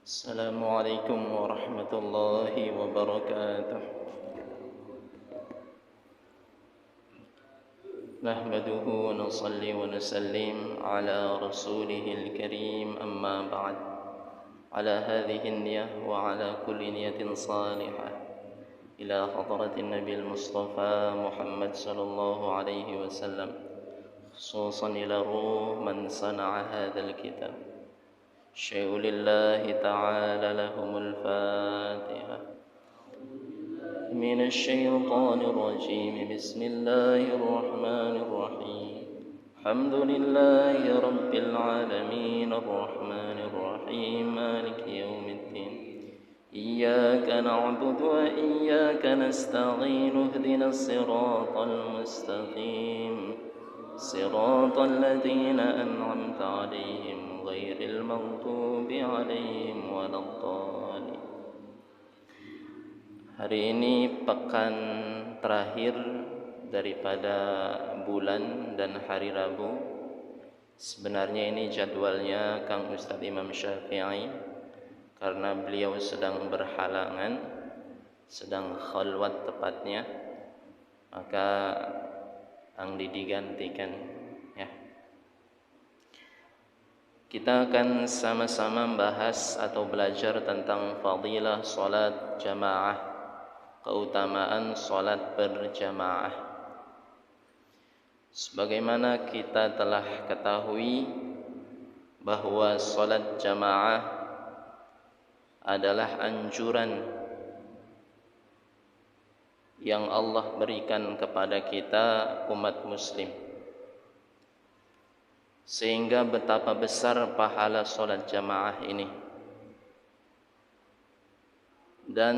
السلام عليكم ورحمة الله وبركاته. نحمده ونصلي ونسلم على رسوله الكريم، أما بعد. على هذه النية وعلى كل نية صالحة إلى حضرة النبي المصطفى محمد صلى الله عليه وسلم، خصوصا إلى روح من صنع هذا الكتاب. شيء لله تعالى لهم الفاتحة. من الشيطان الرجيم، بسم الله الرحمن الرحيم. الحمد لله رب العالمين الرحمن الرحيم مالك يوم الدين. إياك نعبد وإياك نستعين، اهدنا الصراط المستقيم صراط الذين أنعمت عليهم غير المغضوب عليهم ولا الضالين. Hari ini pekan terakhir daripada bulan dan hari Rabu. Sebenarnya ini jadwalnya Kang Ustadz Imam Syafi'i, karena beliau sedang berhalangan, sedang khalwat tepatnya, maka Angdi digantikan, ya. Kita akan sama-sama membahas atau belajar tentang fadilah salat jamaah, keutamaan salat berjamaah. Sebagaimana kita telah ketahui bahwa salat jamaah adalah anjuran yang Allah berikan kepada kita umat muslim, sehingga betapa besar pahala salat jamaah ini. Dan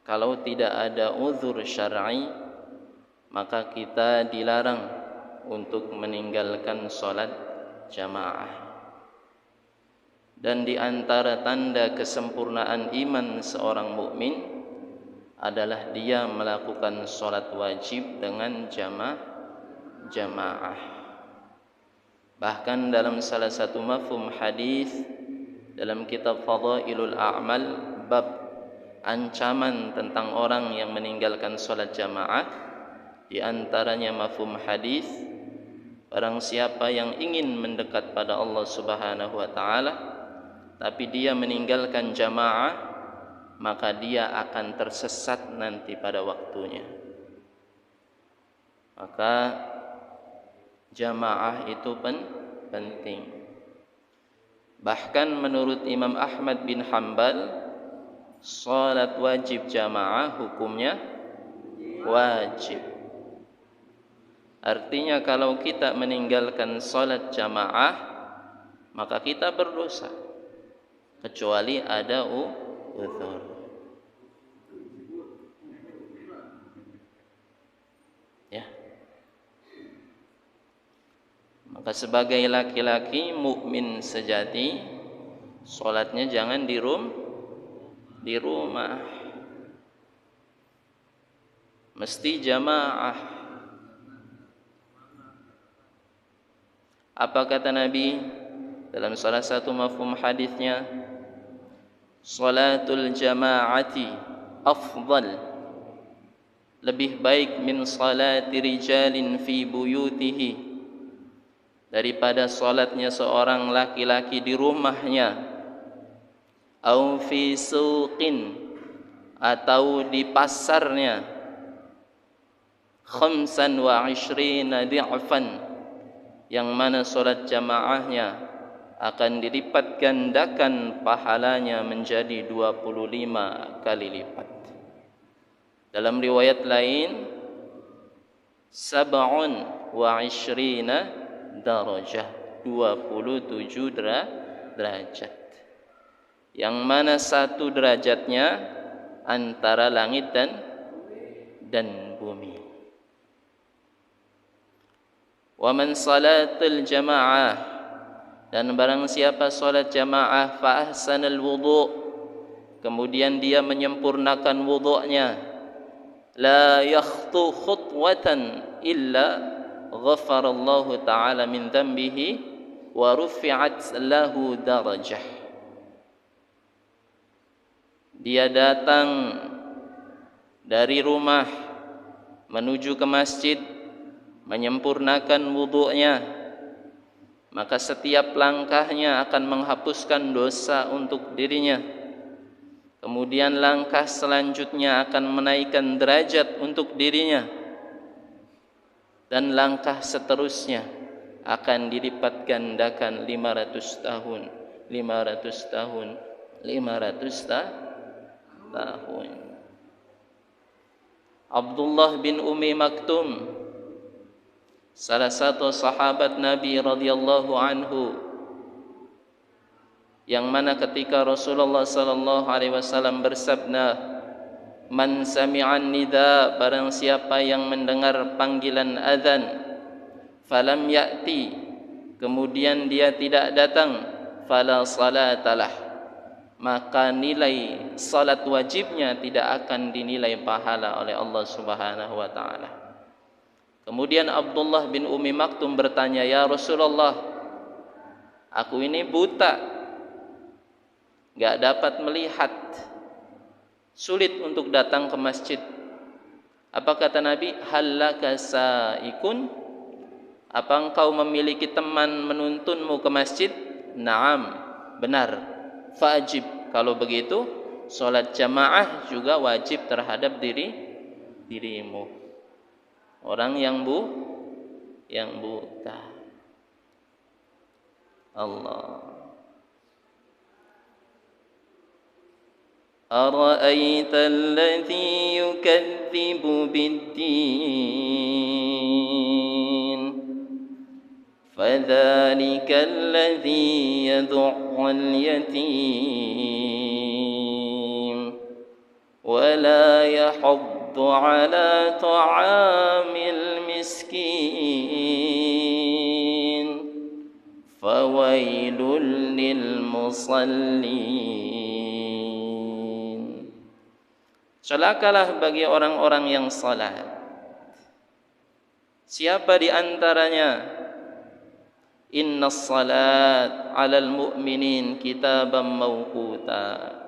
kalau tidak ada uzur syar'i, maka kita dilarang untuk meninggalkan salat jamaah. Dan di antara tanda kesempurnaan iman seorang mukmin adalah dia melakukan salat wajib dengan jamaah. Bahkan dalam salah satu mafhum hadis dalam kitab Fadailul A'mal, bab ancaman tentang orang yang meninggalkan salat jamaah, di antaranya mafhum hadis, barang siapa yang ingin mendekat pada Allah Subhanahu wa taala tapi dia meninggalkan jamaah, maka dia akan tersesat nanti pada waktunya. Maka jamaah itu penting. Bahkan menurut Imam Ahmad bin Hanbal, salat wajib jamaah hukumnya wajib. Artinya kalau kita meninggalkan salat jamaah, maka kita berdosa, kecuali ada uzur. Ya. Maka sebagai laki-laki mukmin sejati, salatnya jangan di rumah. Mesti jamaah. Apa kata Nabi dalam salah satu mafhum hadisnya? Salatul jama'ati afdal, lebih baik min salati rijalin fi buyutihi, daripada salatnya seorang laki-laki di rumahnya, au fi suqin, atau di pasarnya, khamsan wa ishrina di'fan, yang mana salat jamaahnya akan dilipat gandakan pahalanya menjadi 25 kali lipat. Dalam riwayat lain, sab'un wa ishrina darajah, 27 derajat, yang mana satu derajatnya antara langit dan bumi. Wa man salatul jamaah, dan barang siapa salat jamaah fa ahsanal wudu', kemudian dia menyempurnakan wudu'nya, la yakhtu khutwatan illa ghafarallahu ta'ala min dhanbihi wa rufi'at lahu darajah, dia datang dari rumah menuju ke masjid, menyempurnakan wudu'nya, maka setiap langkahnya akan menghapuskan dosa untuk dirinya. Kemudian langkah selanjutnya akan menaikkan derajat untuk dirinya, dan langkah seterusnya akan dilipat gandakan 500 tahun, 500 tahun, 500 tahun. Abdullah bin Ummi Maktum, salah satu sahabat Nabi radhiyallahu anhu, yang mana ketika Rasulullah sallallahu alaihi wasallam bersabda, "Man sami'an nida," barang siapa yang mendengar panggilan azan, falam ya'ti, kemudian dia tidak datang, fala salatalah, maka nilai salat wajibnya tidak akan dinilai pahala oleh Allah Subhanahu wa taala. Kemudian Abdullah bin Ummi Maktum bertanya, "Ya Rasulullah, aku ini buta, enggak dapat melihat, sulit untuk datang ke masjid." Apa kata Nabi? "Hallaka sa'ikun?" Apa engkau memiliki teman menuntunmu ke masjid? Naam, benar. Fajib, kalau begitu salat jamaah juga wajib terhadap dirimu. Orang yang buta. Allah. Ara'aita alladhi yukadzibu bid-din, fadzalika alladhi yad'u'al yatim wa la yahuddu 'ala ta'amil miskin, fawailul lil musallin. Celakalah bagi orang-orang yang salat. Siapa di antaranya? Innas salat 'alal mu'minin kitaban mawquta.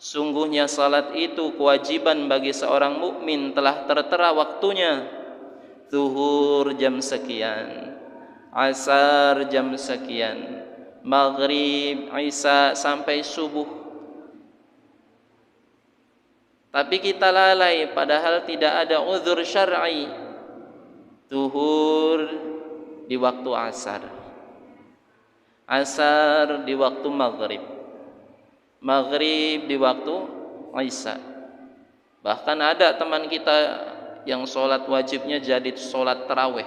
Sungguhnya salat itu kewajiban bagi seorang mukmin, telah tertera waktunya. Zuhur jam sekian, asar jam sekian, maghrib, isya sampai subuh. Tapi kita lalai, padahal tidak ada uzur syar'i. Zuhur di waktu asar, asar di waktu maghrib, maghrib di waktu isya. Bahkan ada teman kita yang sholat wajibnya jadi sholat tarawih,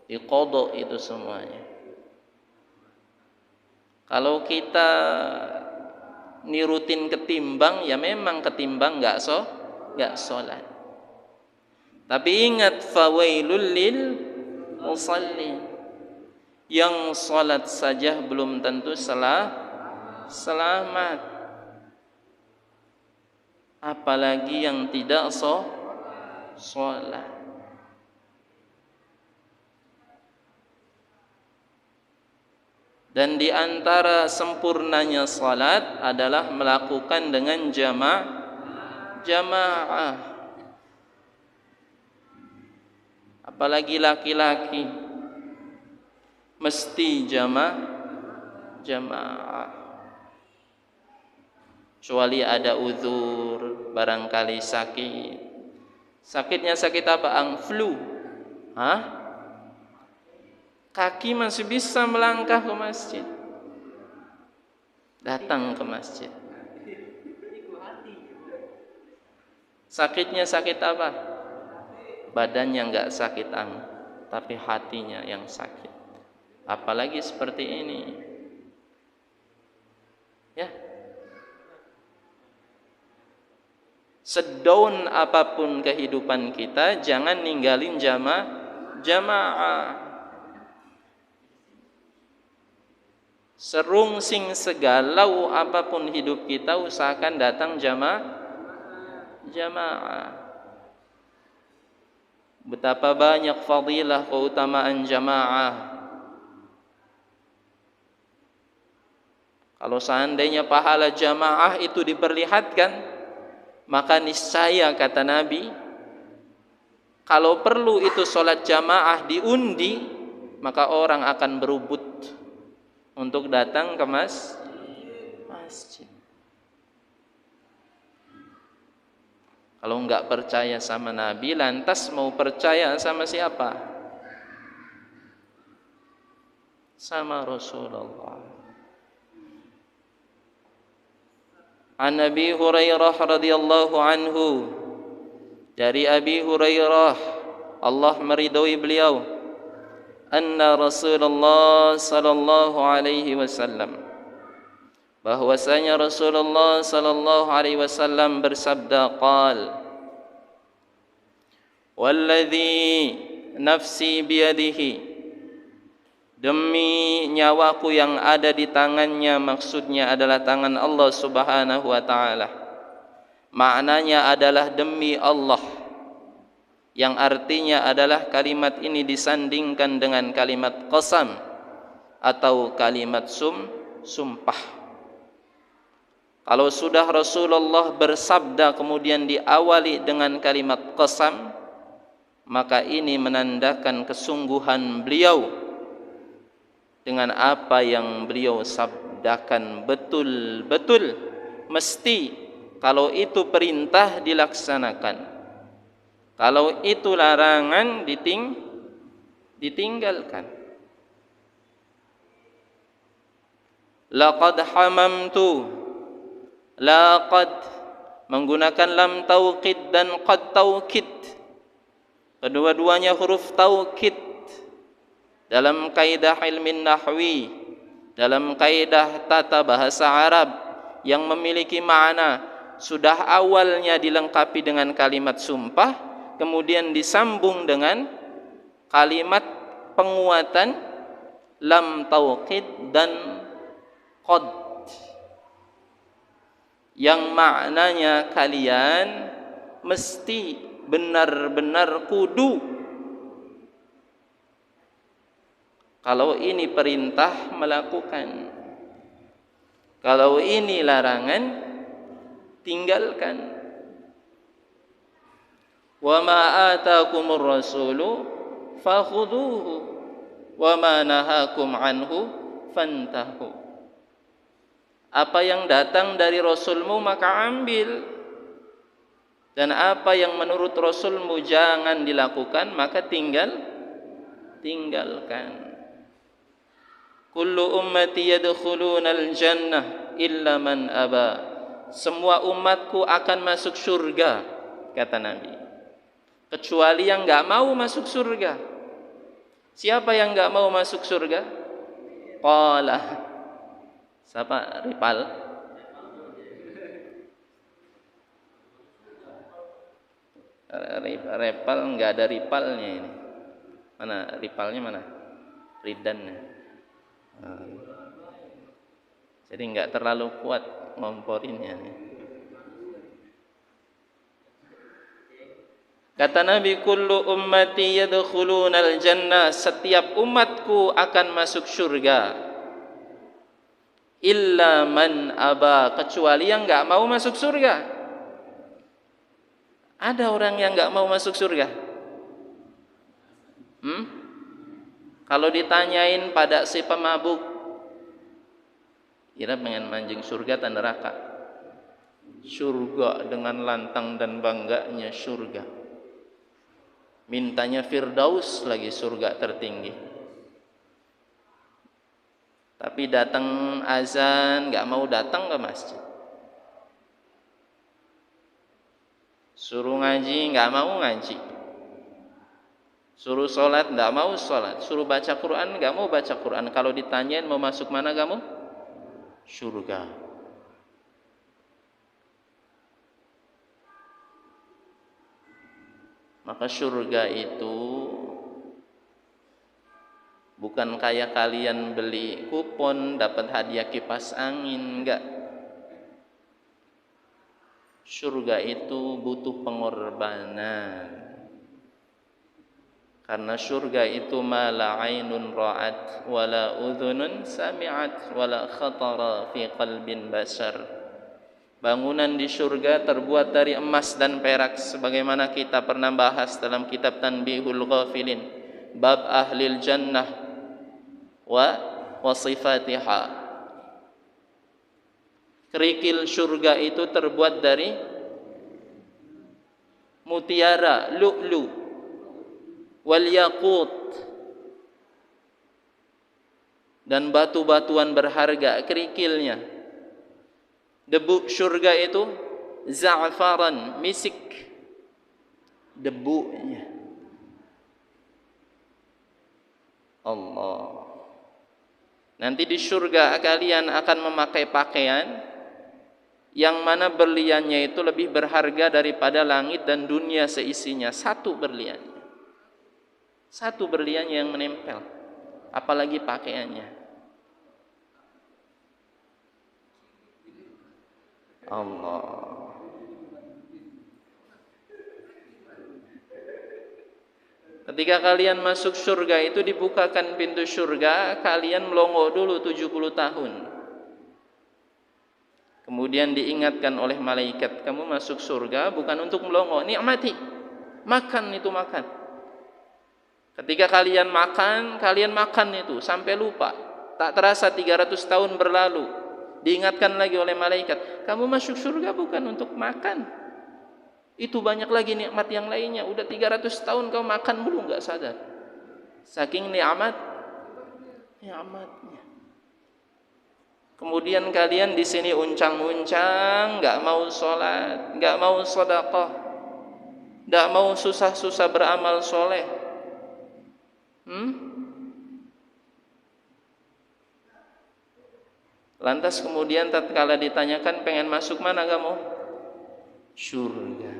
diqodho itu semuanya. Kalau kita nirutin ketimbang, ya memang ketimbang enggak sholat. Tapi ingat, fawailul lil musallin, yang sholat saja belum tentu selamat, apalagi yang tidak sholat. Dan di antara sempurnanya salat adalah melakukan dengan jamaah. Apalagi laki-laki mesti jamaah. Kecuali ada uzur, barangkali sakit. Sakitnya sakit apa? Flu. Kaki masih bisa melangkah ke masjid, datang ke masjid. Sakitnya sakit apa? Badannya enggak sakit tapi hatinya yang sakit. Apalagi seperti ini, ya. Sedaun apapun kehidupan kita, jangan ninggalin jamaah. Serungsing segalau apapun hidup kita, usahakan datang jamaah. Betapa banyak fadilah keutamaan jamaah. Kalau seandainya pahala jamaah itu diperlihatkan, maka niscaya kata Nabi, kalau perlu itu sholat jamaah diundi, maka orang akan berebut untuk datang ke masjid. Kalau enggak percaya sama Nabi, lantas mau percaya sama siapa? Sama Rasulullah. An Abi Hurairah radhiyallahu anhu, dari Abi Hurairah, Allah meridhai beliau, anna Rasulullah sallallahu alaihi wasallam, bahwasanya Rasulullah sallallahu alaihi wasallam bersabda, qal, walladzi nafsi biyadihi, demi nyawaku yang ada di tangannya, maksudnya adalah tangan Allah Subhanahu wa taala. Maknanya adalah demi Allah, yang artinya adalah kalimat ini disandingkan dengan kalimat qasam atau kalimat sumpah. Kalau sudah Rasulullah bersabda kemudian diawali dengan kalimat qasam, maka ini menandakan kesungguhan beliau dengan apa yang beliau sabdakan, betul-betul mesti kalau itu perintah dilaksanakan, kalau itu larangan ditinggalkan. Laqad hamamtu, laqad menggunakan lam taukid dan qad taukid, kedua-duanya huruf taukid. Dalam kaidah ilmin nahwi, dalam kaidah tata bahasa Arab yang memiliki makna, sudah awalnya dilengkapi dengan kalimat sumpah, kemudian disambung dengan kalimat penguatan lam taukid dan qad, yang maknanya kalian mesti benar-benar kudu, kalau ini perintah melakukan, kalau ini larangan tinggalkan. Wa ma ataakumur rasulu fakhudhuhu wa ma nahakum anhu fantahu. Apa yang datang dari Rasulmu maka ambil, dan apa yang menurut Rasulmu jangan dilakukan maka tinggalkan. Kullu ummati yadkhulunal jannah illa man aba. Semua umatku akan masuk surga, kata Nabi, kecuali yang enggak mau masuk surga. Siapa yang enggak mau masuk surga? Qala, siapa? Ripal. Ripal enggak ada ripalnya ini. Mana ripalnya, mana ridannya? Jadi enggak terlalu kuat ngomporinnya. Kata Nabi, kullu ummati yadkhulunal jannah, setiap umatku akan masuk surga, illa man aba, kecuali yang enggak mau masuk surga. Ada orang yang enggak mau masuk surga? Kalau ditanyain pada si pemabuk, kira pengen manjing surga atau neraka? Surga dengan lantang dan bangganya surga. Mintanya Firdaus lagi, surga tertinggi. Tapi datang azan enggak mau datang ke masjid. Suruh ngaji enggak mau ngaji. Suruh sholat enggak mau sholat. Suruh baca Quran enggak mau baca Quran. Kalau ditanyain mau masuk mana kamu? Surga. Maka surga itu bukan kayak kalian beli kupon dapat hadiah kipas angin, enggak. Surga itu butuh pengorbanan. Karena surga itu ma la ainun ra'at wala udhunun sami'at wala khatara fi qalbin bashar. Bangunan di surga terbuat dari emas dan perak, sebagaimana kita pernah bahas dalam kitab Tanbihul Ghafilin, bab ahlil jannah wa sifatiha. Kerikil surga itu terbuat dari mutiara, lu'lu, wal yaqut, dan batu-batuan berharga kerikilnya. Debu surga itu za'faran, misik debunya. Allah. Nanti di surga kalian akan memakai pakaian yang mana berliannya itu lebih berharga daripada langit dan dunia seisinya. Satu berliannya yang menempel, apalagi pakaiannya. Allah. Ketika kalian masuk surga itu dibukakan pintu surga, kalian melongo dulu 70 tahun. Kemudian diingatkan oleh malaikat, kamu masuk surga bukan untuk melongo, nikmati. Makan itu makan. Ketika kalian makan itu sampai lupa. Tak terasa 300 tahun berlalu. Diingatkan lagi oleh malaikat, kamu masuk surga bukan untuk makan. Itu banyak lagi nikmat yang lainnya. Udah 300 tahun kau makan belum, enggak sadar. Saking nikmatnya. Kemudian kalian di sini uncang-uncang, enggak mau sholat, enggak mau sedekah, enggak mau susah-susah beramal soleh. Lantas kemudian tatkala ditanyakan pengen masuk mana kamu? Surga.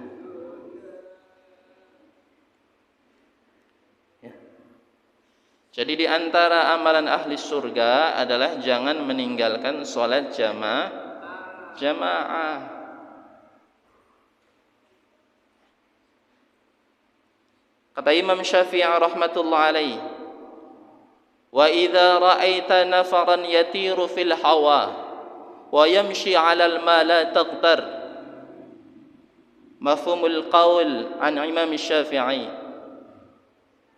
Ya. Jadi di antara amalan ahli surga adalah jangan meninggalkan sholat jamaah. Kata Imam Syafi'i rahmatullah alaih, wa idza ra'aita nafaran yatiru fil hawa wa yamshi 'alal ma la taqtar. Mafhumul qaul an Imam Syafi'i.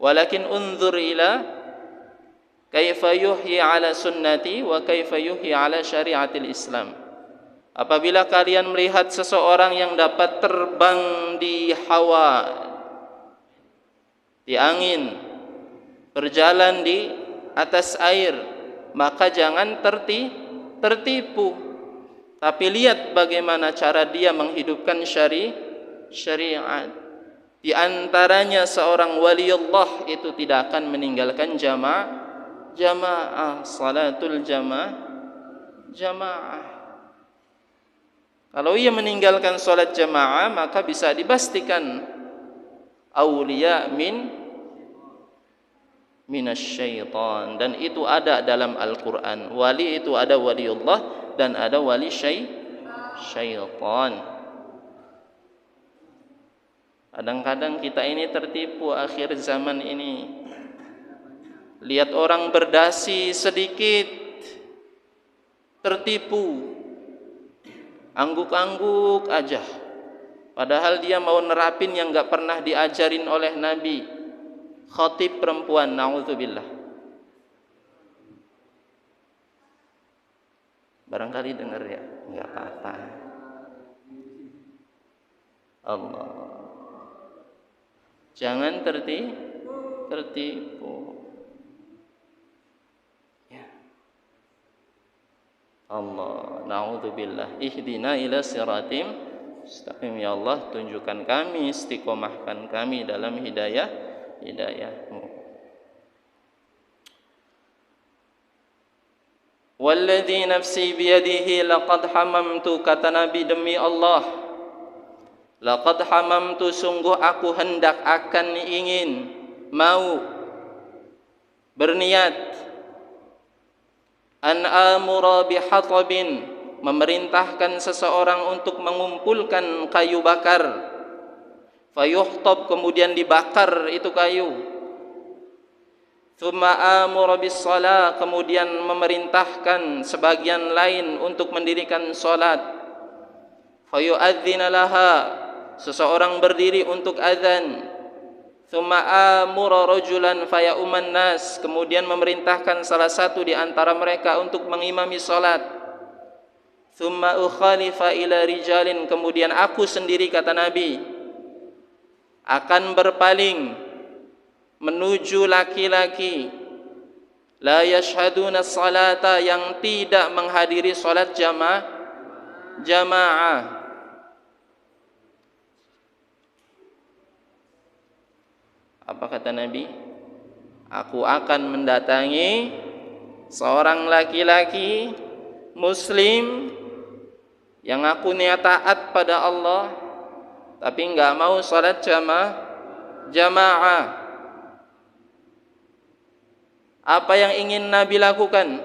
Walakin unzur ila kaifa yuhyi 'ala sunnati wa kaifa yuhyi 'ala syariatil Islam. Apabila kalian melihat seseorang yang dapat terbang di hawa, di angin, berjalan di atas air, maka jangan tertipu. Tapi lihat bagaimana cara dia menghidupkan syariat. Di antaranya seorang waliullah itu tidak akan meninggalkan jamaah, salatul jamaah. Kalau ia meninggalkan salat jamaah, maka bisa dipastikan awliya minasyaitan, dan itu ada dalam Al-Quran. Wali itu ada waliullah dan ada wali syaitan. Kadang-kadang kita ini tertipu akhir zaman ini. Lihat orang berdasi sedikit tertipu, angguk-angguk aja. Padahal dia mau nerapin yang enggak pernah diajarin oleh Nabi. Khatib perempuan, na'udzubillah. Barangkali dengar ya, enggak apa-apa. Allah. Jangan tertipu. Ya. Allah, na'udzubillah. Ihdina ila siratim mustaqim. Ya Allah, tunjukkan kami, istiqomahkan kami dalam hidayah-Mu. Walladzi nafsi biyadihi laqad hamamtu, kata Nabi, demi Allah, laqad hamamtu, sungguh aku hendak, akan ingin, mau, berniat, an amura bihatabin, memerintahkan seseorang untuk mengumpulkan kayu bakar, fayuhtab, kemudian dibakar itu kayu, Thumma amura bis shalah, kemudian memerintahkan sebagian lain untuk mendirikan salat. Fayu'adzina laha, seseorang berdiri untuk azan. Thumma amura rajulan fayauman nas, kemudian memerintahkan salah satu di antara mereka untuk mengimami salat. Thumma ukhalifa ila rijalin, kemudian aku sendiri, kata Nabi, akan berpaling menuju laki-laki la yashhaduna salata, yang tidak menghadiri salat jamaah. Apa kata Nabi? Aku akan mendatangi seorang laki-laki muslim yang aku niat taat pada Allah tapi enggak mau salat jamaah. Apa yang ingin Nabi lakukan?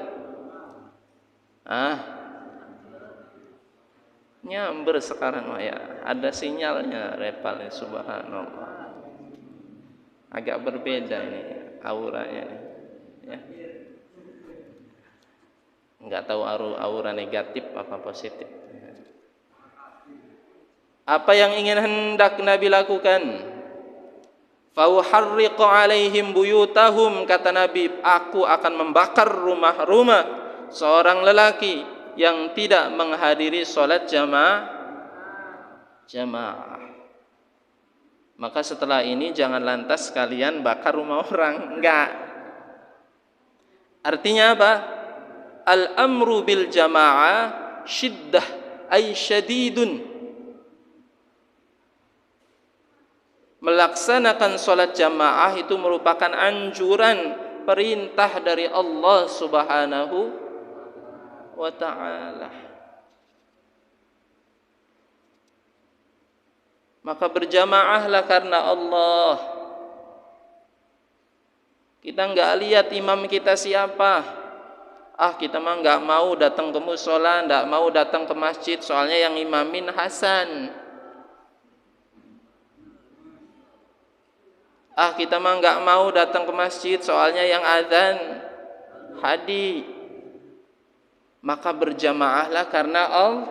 Nyamber sekarang ya. Ada sinyalnya repal, subhanallah. Agak berbeda ini auranya ini. Ya. Enggak tahu aura negatif apa positif. Apa yang ingin hendak Nabi lakukan? Fauharriqu alaihim buyutahum, kata Nabi, aku akan membakar rumah-rumah seorang lelaki yang tidak menghadiri salat jamaah. Maka setelah ini jangan lantas kalian bakar rumah orang, enggak. Artinya apa? Al-amru bil jamaah syiddah ay syadidun. Melaksanakan salat jamaah itu merupakan anjuran, perintah dari Allah Subhanahu wa ta'ala. Maka berjamaahlah karena Allah. Kita enggak lihat imam kita siapa. Kita mah enggak mau datang ke mushola, enggak mau datang ke masjid, soalnya yang imamin Hasan. Kita mah enggak mau datang ke masjid, soalnya yang azan Hadi. Maka berjamaahlah karena Allah.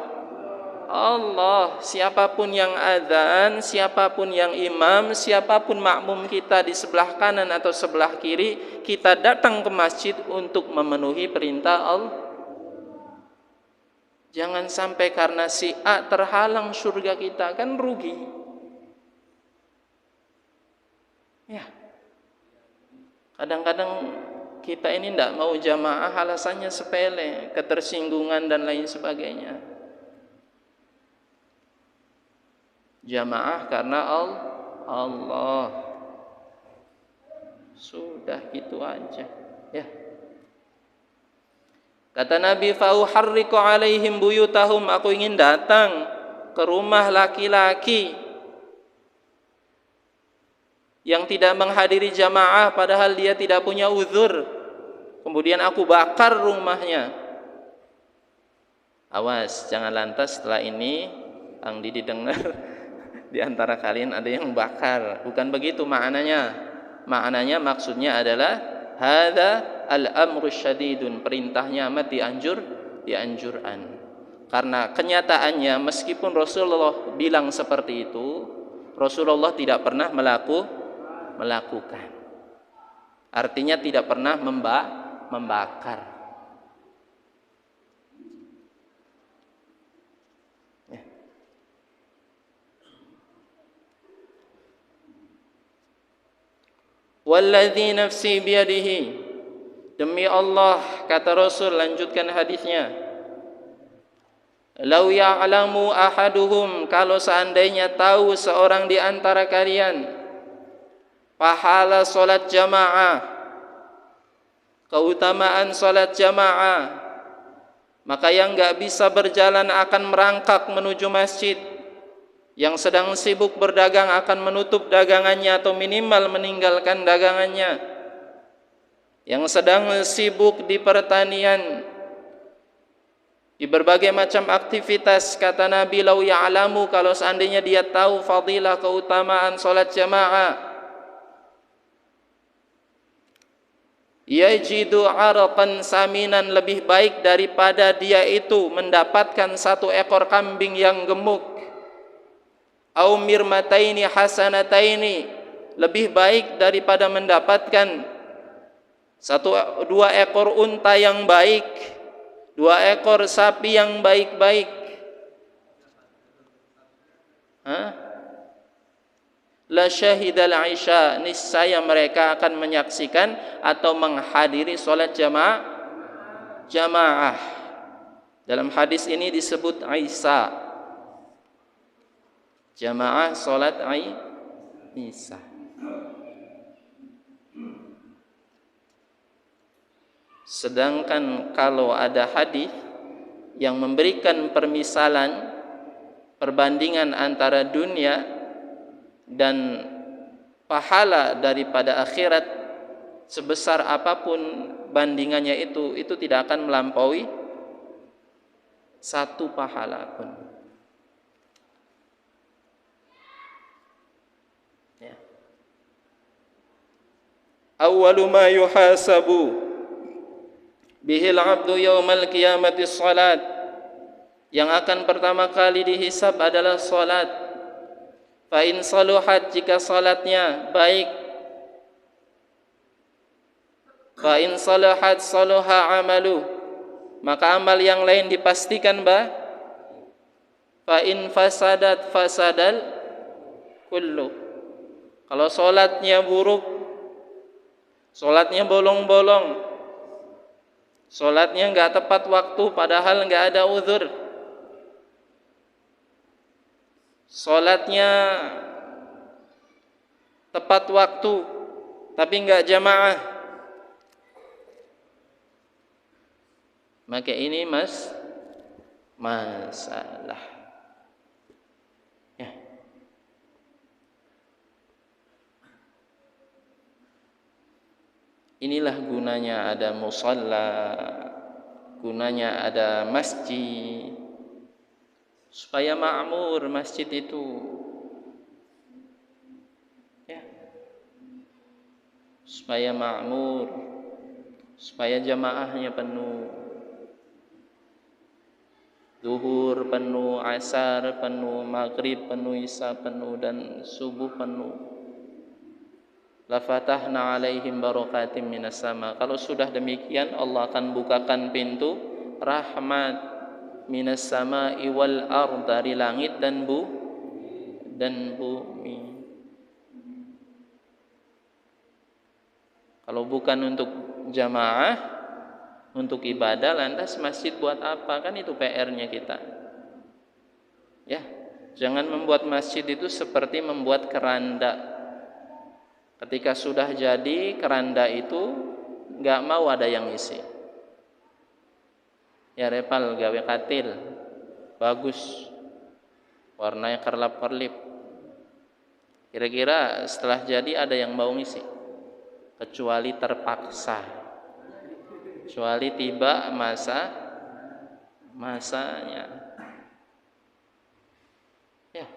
Siapapun yang azan, siapapun yang imam, siapapun makmum kita di sebelah kanan atau sebelah kiri, kita datang ke masjid untuk memenuhi perintah Allah. Jangan sampai karena si A terhalang surga kita, kan rugi. Ya. Kadang-kadang kita ini tidak mau jamaah, alasannya sepele, ketersinggungan dan lain sebagainya. Jamaah karena Allah. Sudah gitu aja. Ya. Kata Nabi, fauharriqu alaihim buyutahum, aku ingin datang ke rumah laki-laki yang tidak menghadiri jamaah padahal dia tidak punya uzur, kemudian aku bakar rumahnya. Awas, jangan lantas setelah ini Ang Didi dengar di antara kalian ada yang bakar. Bukan begitu maknanya. Maknanya maksudnya adalah hadza al-amru syadidun, perintahnya amat dianjurkan. Karena kenyataannya meskipun Rasulullah bilang seperti itu, Rasulullah tidak pernah melakukan. Artinya tidak pernah membakar. Ya. Walladzi nafsi biyadihi, demi Allah, kata Rasul, lanjutkan hadisnya, lau ya'lamu ahaduhum, kalau seandainya tahu seorang di antara kalian pahala salat jamaah, keutamaan salat jamaah, maka yang enggak bisa berjalan akan merangkak menuju masjid, yang sedang sibuk berdagang akan menutup dagangannya atau minimal meninggalkan dagangannya, yang sedang sibuk di pertanian, di berbagai macam aktivitas, kata Nabi, lau ya'lamu, kalau seandainya dia tahu fadilah, keutamaan salat jamaah, yajidu araqan saminan, lebih baik daripada dia itu mendapatkan satu ekor kambing yang gemuk, au mirmataini hasanataini, lebih baik daripada mendapatkan dua ekor unta yang baik, dua ekor sapi yang baik-baik. La syahidal isya, niscaya mereka akan menyaksikan atau menghadiri salat jamaah. Dalam hadis ini disebut Isya, jamaah salat Isya. Sedangkan kalau ada hadis yang memberikan permisalan, perbandingan antara dunia dan pahala daripada akhirat, sebesar apapun bandingannya itu tidak akan melampaui satu pahala pun. Ya. Awwalu ma yuhasabu bihil abdu yaumal qiyamati salat, yang akan pertama kali dihisab adalah salat. Fa in saluhat, jika salatnya baik, fa in saluhat saluha amalu, maka amal yang lain dipastikan fa in fasadat fasadal kullu. Kalau salatnya buruk, salatnya bolong-bolong, salatnya enggak tepat waktu padahal enggak ada uzur, salatnya tepat waktu tapi enggak jamaah, maka ini masalah. Ya. Inilah gunanya ada musalla, gunanya ada masjid, supaya makmur masjid itu. Ya. Supaya makmur, supaya jamaahnya penuh. Zuhur penuh, asar penuh, maghrib penuh, isya penuh, dan subuh penuh. La fatahna alaihim barakatim minas sama. Kalau sudah demikian, Allah akan bukakan pintu rahmat minas sama'i wal ard, dari langit dan bumi. Kalau bukan untuk jamaah, untuk ibadah, lantas masjid buat apa? Kan itu PR-nya kita. Ya, jangan membuat masjid itu seperti membuat keranda. Ketika sudah jadi keranda itu, enggak mau ada yang isi. Ya repal gawe katil, bagus, warnanya kerlap-kerlip. Kira-kira setelah jadi ada yang mau ngisi? Kecuali terpaksa, kecuali tiba masanya. Ya.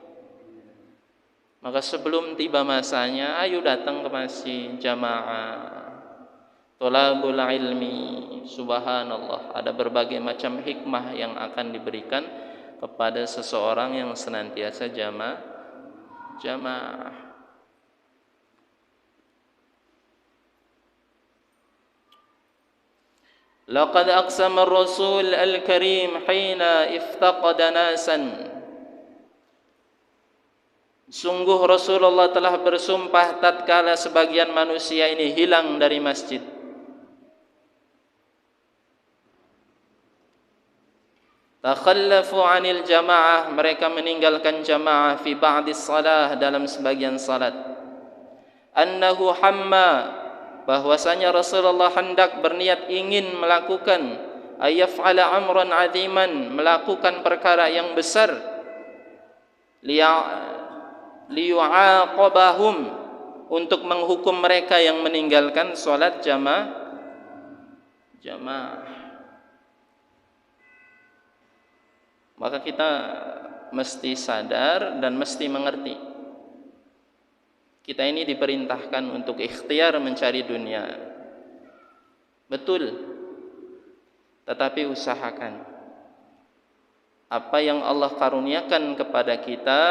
Maka sebelum tiba masanya, ayo datang ke masjid jamaah. Thalabul ilmi, subhanallah, ada berbagai macam hikmah yang akan diberikan kepada seseorang yang senantiasa jamaah. Laqad aqsama ar-rasul al-karim hina iftaqada nasan. Sungguh Rasulullah telah bersumpah tatkala sebagian manusia ini hilang dari masjid. Takhallafu 'anil jamaah, mereka meninggalkan jamaah fi ba'dis salah, dalam sebagian salat. Annahu hamma, bahwasanya Rasulullah hendak berniat ingin melakukan ayaf'ala amran 'aziman, melakukan perkara yang besar, liyu'aqabahum, untuk menghukum mereka yang meninggalkan salat jamaah. Maka kita mesti sadar dan mesti mengerti, kita ini diperintahkan untuk ikhtiar mencari dunia. Betul. Tetapi usahakan apa yang Allah karuniakan kepada kita,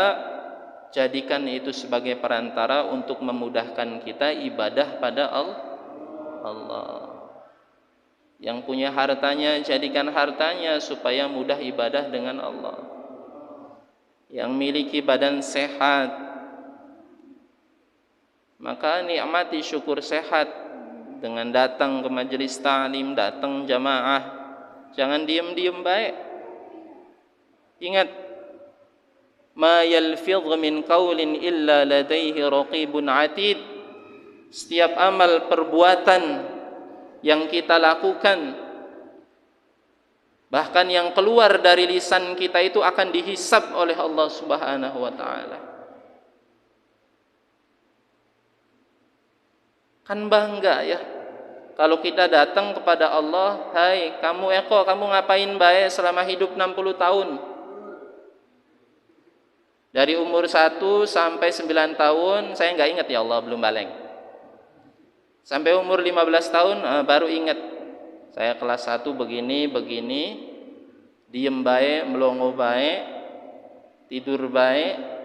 jadikan itu sebagai perantara untuk memudahkan kita ibadah pada Allah. Yang punya hartanya, jadikan hartanya supaya mudah ibadah dengan Allah. Yang miliki badan sehat, maka nikmati syukur sehat dengan datang ke majelis ta'lim, datang jamaah. Jangan diam-diam baik. Ingat, ma yalfidh min qaulin illa ladaihi raqibun atid. Setiap amal perbuatan yang kita lakukan, bahkan yang keluar dari lisan kita itu akan dihisab oleh Allah Subhanahu wa taala. Kan bangga ya kalau kita datang kepada Allah, "Hai, kamu Eko, kamu ngapain baik selama hidup 60 tahun?" Dari umur 1 sampai 9 tahun saya enggak ingat ya Allah, belum balik. Sampai umur 15 tahun baru ingat. Saya kelas 1 begini, diem baik, melongo baik, tidur baik.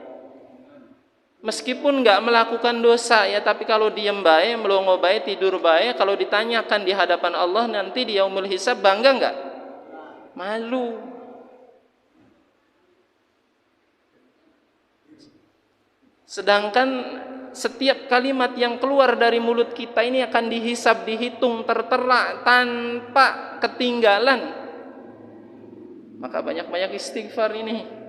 Meskipun enggak melakukan dosa ya, tapi kalau diem baik, melongo baik, tidur baik, kalau ditanyakan di hadapan Allah nanti di yaumul hisab, bangga enggak? Malu. Sedangkan setiap kalimat yang keluar dari mulut kita ini akan dihisab, dihitung, tertera tanpa ketinggalan. Maka banyak-banyak istighfar ini.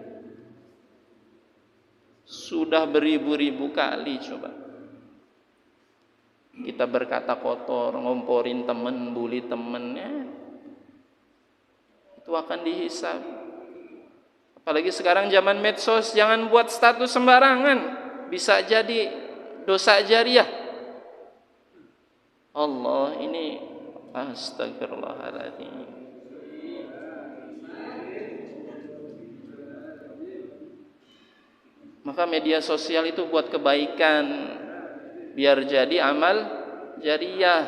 Sudah beribu-ribu kali coba kita berkata kotor, ngomporin temen, bully temennya, itu akan dihisab. Apalagi sekarang zaman medsos, jangan buat status sembarangan, bisa jadi dosa jariah. Allah, ini astagfirullahaladzim. Maka media sosial itu buat kebaikan, biar jadi amal jariah.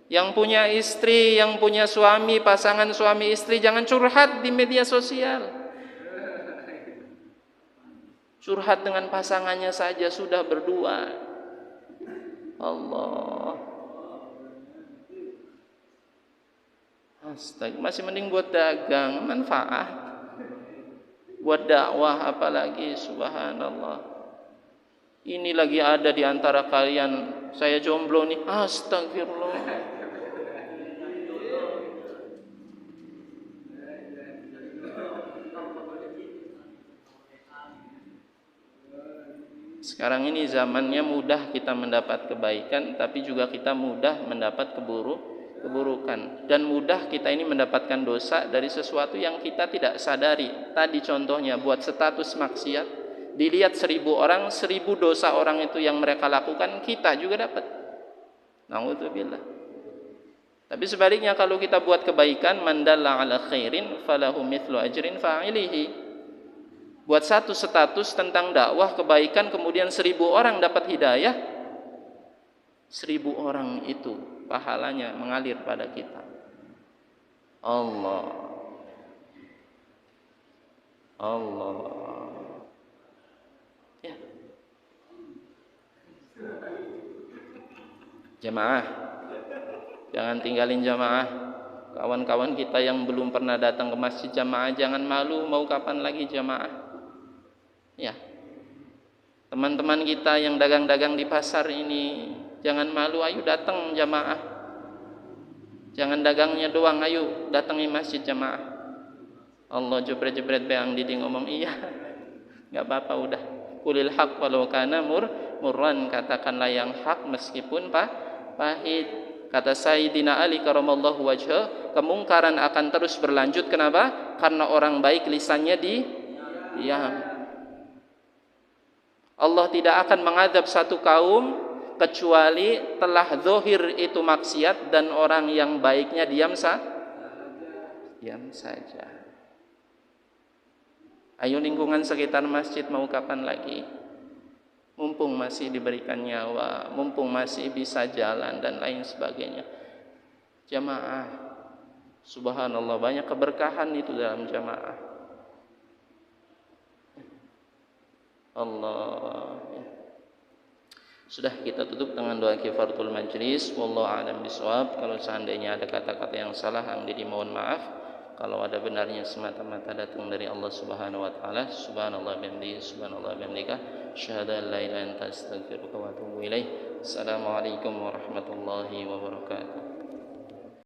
Yang punya istri, yang punya suami, pasangan suami istri, jangan curhat di media sosial. Curhat dengan pasangannya saja sudah berdua. Allah. Astaga, masih mending buat dagang, manfaat. Buat dakwah apalagi, subhanallah. Ini lagi ada di antara kalian, saya jomblo nih, astagfirullah. Sekarang ini zamannya mudah kita mendapat kebaikan, tapi juga kita mudah mendapat keburukan, dan mudah kita ini mendapatkan dosa dari sesuatu yang kita tidak sadari. Tadi contohnya buat status maksiat, dilihat 1000 orang, 1000 dosa orang itu yang mereka lakukan, kita juga dapat. Na'udzubillah. Tapi sebaliknya kalau kita buat kebaikan, man dalla ala khairin falahu mithlu ajrin fa'ilihi. Buat satu status tentang dakwah kebaikan, kemudian 1000 orang dapat hidayah, 1000 orang itu pahalanya mengalir pada kita. Allah. Ya. Jamaah, jangan tinggalin jamaah. Kawan-kawan kita yang belum pernah datang ke masjid jamaah, jangan malu, mau kapan lagi jamaah. Ya. Teman-teman kita yang dagang-dagang di pasar ini, jangan malu, ayo datang jamaah. Jangan dagangnya doang, ayo datangi masjid jamaah. Allah jebret-jebret beang didi ngomong iya. Enggak apa-apa udah. Qulil haq walau kana murran, katakanlah yang hak meskipun pahit. Kata Sayyidina Ali karamallahu wajha, kemungkaran akan terus berlanjut. Kenapa? Karena orang baik lisannya diam. Allah tidak akan mengadab satu kaum kecuali telah zahir itu maksiat dan orang yang baiknya diam saja. Ayo lingkungan sekitar masjid mau kapan lagi? mumpung masih diberikan nyawa, mumpung masih bisa jalan dan lain sebagainya. Jamaah, subhanallah, banyak keberkahan itu dalam jamaah. Allah. Sudah, kita tutup dengan doa kifaratul majlis. Wallahu a'lam bishawab. Kalau seandainya ada kata-kata yang salah, jadi mohon maaf. Kalau ada benarnya semata-mata datang dari Allah Subhanahu wa taala. Subhanallah bihamdihi, subhanallah bihamdika, asyhadu an la ilaha illa anta, astaghfiruka wa atubu ilaih. Assalamualaikum warahmatullahi wabarakatuh.